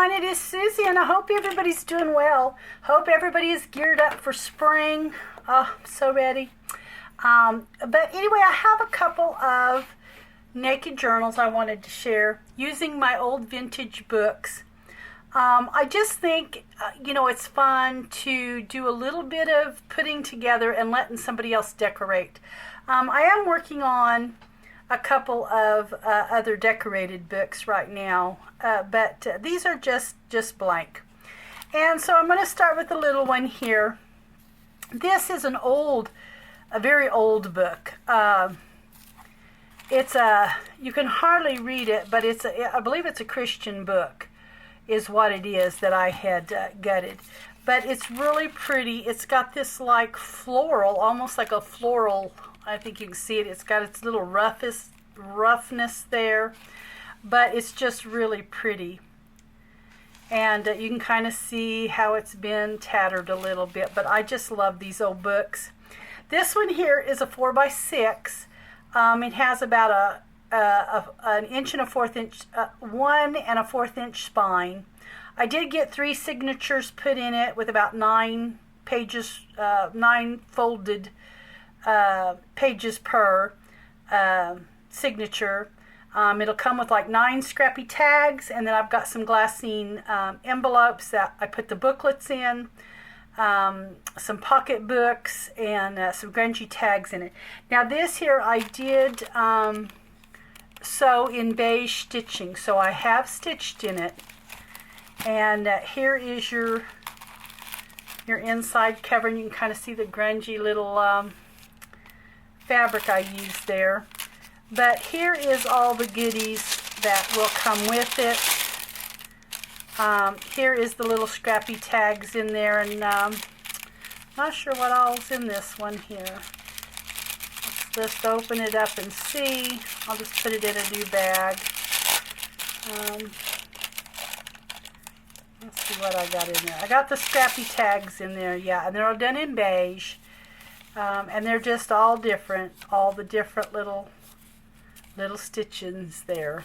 everyone, it is Susie, and I hope everybody's doing well. Hope everybody is geared up for spring. Oh, I'm so ready. But anyway, I have a couple of naked journals I wanted to share using my old vintage books. I just think, it's fun to do a little bit of putting together and letting somebody else decorate. I am working on a couple of other decorated books right now, but these are just blank. And so I'm going to start with the little one here. This is a very old book. You can hardly read it, but I believe it's a Christian book, is what it is that I had gutted. But it's really pretty. It's got this like floral, almost like a floral. I think you can see it. It's got its little roughness there, but it's just really pretty. And you can kind of see how it's been tattered a little bit, but I just love these old books. This one here is a 4x6. It has about an inch and a fourth inch, 1 1/4 inch spine. I did get 3 signatures put in it with about 9 pages, 9 folded pages per signature. It'll come with like 9 scrappy tags, and then I've got some glassine envelopes that I put the booklets in, some pocket books, and some grungy tags in it. Now this here I did sew in beige stitching, so I have stitched in it. And here is your inside cover, and you can kind of see the grungy little fabric I used there. But here is all the goodies that will come with it. Here is the little scrappy tags in there, and not sure what all's in this one here. Let's just open it up and see. I'll just put it in a new bag. Let's see what I got in there. I got the scrappy tags in there, yeah, and they're all done in beige. And they're just all different, all the different little stitchings there.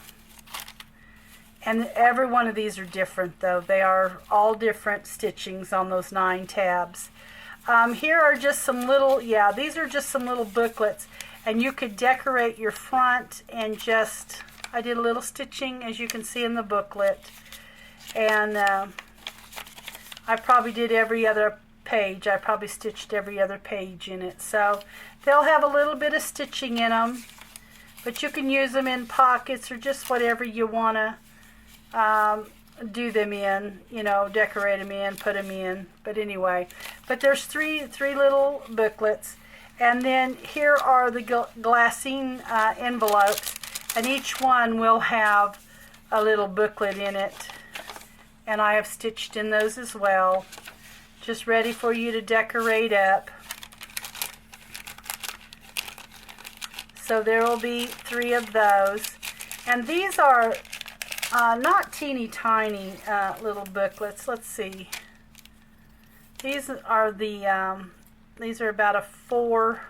And every one of these are different, though. They are all different stitchings on those 9 tabs. Here are just some little, these are just some little booklets. And you could decorate your front and I did a little stitching, as you can see in the booklet. And I probably did every other page. I probably stitched every other page in it. So they'll have a little bit of stitching in them, but you can use them in pockets or just whatever you want to do them in, decorate them in, put them in. But anyway, but there's three little booklets. And then here are the glassine envelopes, and each one will have a little booklet in it. And I have stitched in those as well, just ready for you to decorate up. So there will be 3 of those. And these are not teeny tiny little booklets. Let's see. These are about a 4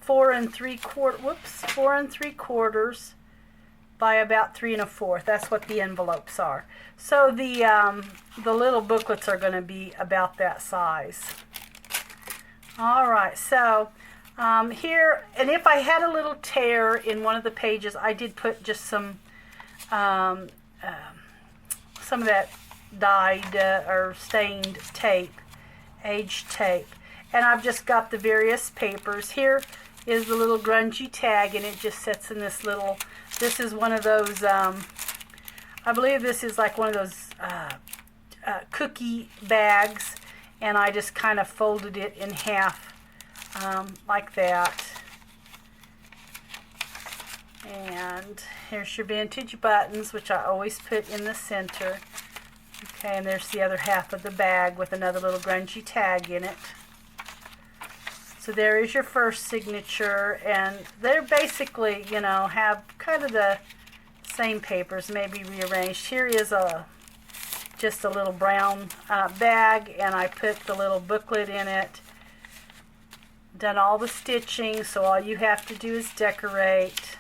3/4 by about 3 1/4. That's what the envelopes are. So the little booklets are going to be about that size. All right, so here, and if I had a little tear in one of the pages, I did put just some of that dyed or stained tape, aged tape, and I've just got the various papers. Here is the little grungy tag, and it just sits in this little. This is one of those. I believe this is like one of those cookie bags, and I just kind of folded it in half like that. And here's your vintage buttons, which I always put in the center. Okay, and there's the other half of the bag with another little grungy tag in it. So there is your first signature, and they're basically, have kind of the same papers, maybe rearranged. Here is just a little brown bag, and I put the little booklet in it. Done all the stitching, so all you have to do is decorate.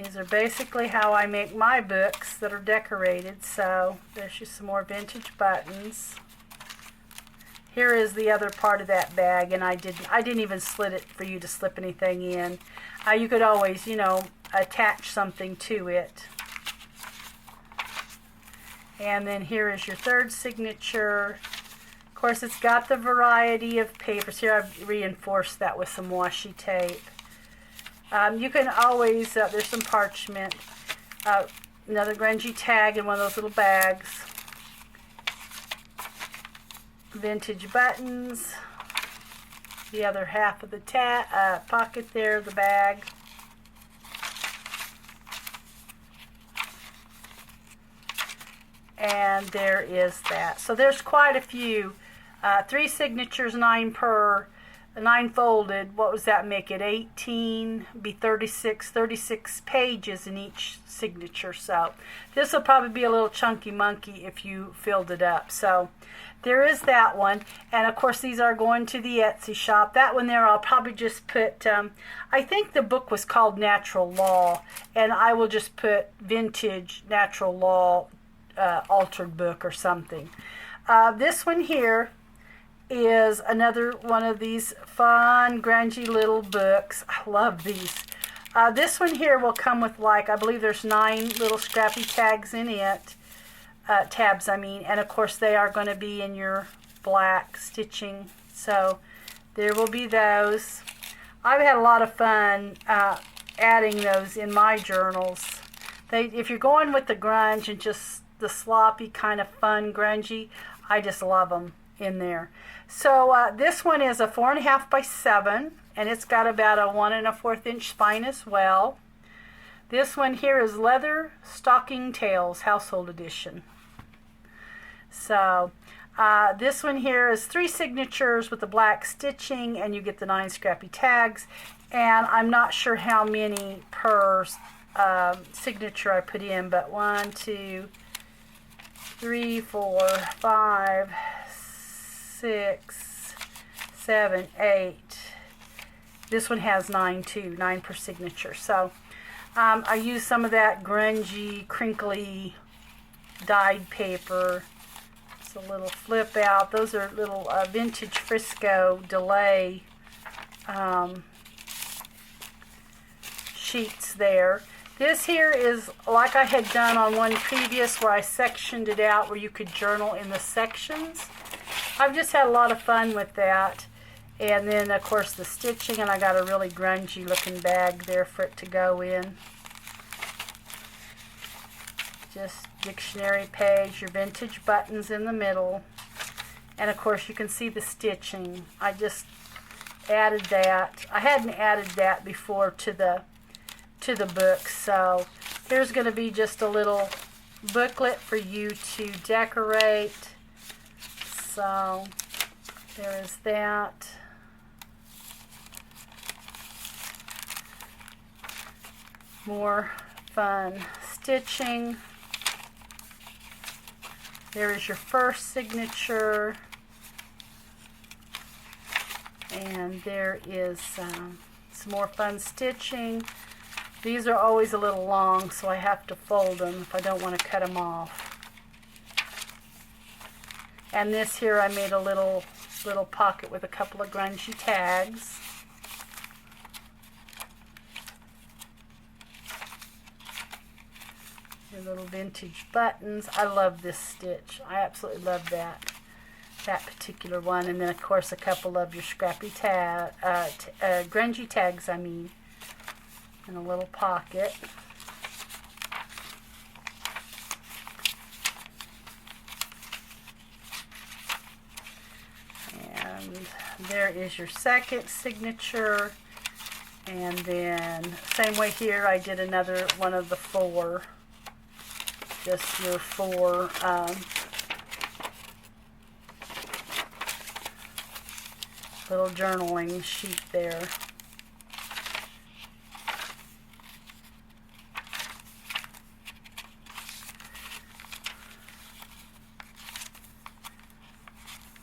These are basically how I make my books that are decorated. So there's just some more vintage buttons. Here is the other part of that bag, and I didn't even slit it for you to slip anything in. You could always, you know, attach something to it. And then here is your third signature. Of course, it's got the variety of papers. Here I've reinforced that with some washi tape. You can always, there's some parchment, another grungy tag in one of those little bags, vintage buttons, the other half of the pocket there, the bag. And there is that. So there's quite a few. 3 signatures, 9 per, 9 folded. What was that make it? 18, be 36 pages in each signature. So this will probably be a little chunky monkey if you filled it up. So there is that one. And of course these are going to the Etsy shop. That one there I'll probably just put, I think the book was called Natural Law. And I will just put Vintage Natural Law altered book or something. This one here is another one of these fun grungy little books. I love these. This one here will come with, like, I believe there's 9 little scrappy tags in it, tabs I mean, and of course they are going to be in your black stitching, so there will be those. I've had a lot of fun adding those in my journals. If you're going with the grunge and just the sloppy kind of fun grungy, I just love them in there. So this one is a 4.5 by 7, and it's got about a 1 1/4 inch spine as well. This one here is Leather Stocking Tales Household Edition. So this one here is 3 signatures with the black stitching, and you get the 9 scrappy tags, and I'm not sure how many per signature I put in, but 1, 2, 3, 4, 5, 6, 7, 8. This one has 9 too, 9 per signature. So I use some of that grungy, crinkly, dyed paper. It's a little flip out. Those are little vintage Frisco delay sheets there. This here is like I had done on one previous where I sectioned it out where you could journal in the sections. I've just had a lot of fun with that. And then of course the stitching, and I got a really grungy looking bag there for it to go in. Just dictionary page, your vintage buttons in the middle. And of course you can see the stitching. I just added that. I hadn't added that before to the book. So here's going to be just a little booklet for you to decorate. So there is that. More fun stitching. There is your first signature. And there is some more fun stitching. These are always a little long, so I have to fold them if I don't want to cut them off. And this here I made a little pocket with a couple of grungy tags. Your little vintage buttons. I love this stitch. I absolutely love that particular one. And then of course a couple of your scrappy grungy tags, I mean, in a little pocket. And there is your second signature. And then same way here, I did another one of the 4. Just your 4 little journaling sheet there.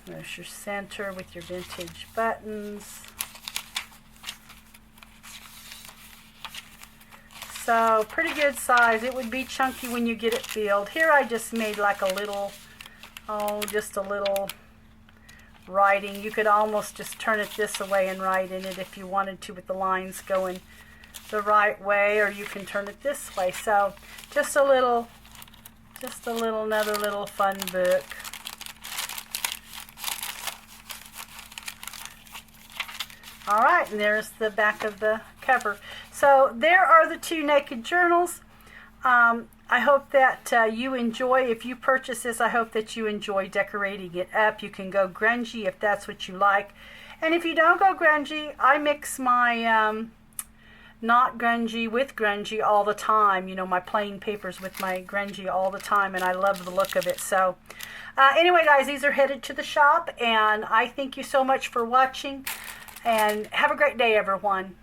There's your center with your vintage buttons. So pretty good size. It would be chunky when you get it filled. Here I just made like a little, just a little writing. You could almost just turn it this way and write in it if you wanted to, with the lines going the right way, or you can turn it this way. So just a little, another little fun book. All right, and there's the back of the cover. So there are the two naked journals. I hope that you enjoy. If you purchase this, I hope that you enjoy decorating it up. You can go grungy if that's what you like. And if you don't go grungy, I mix my not grungy with grungy all the time. You know, my plain papers with my grungy all the time, and I love the look of it. So anyway, guys, these are headed to the shop, and I thank you so much for watching, and have a great day, everyone.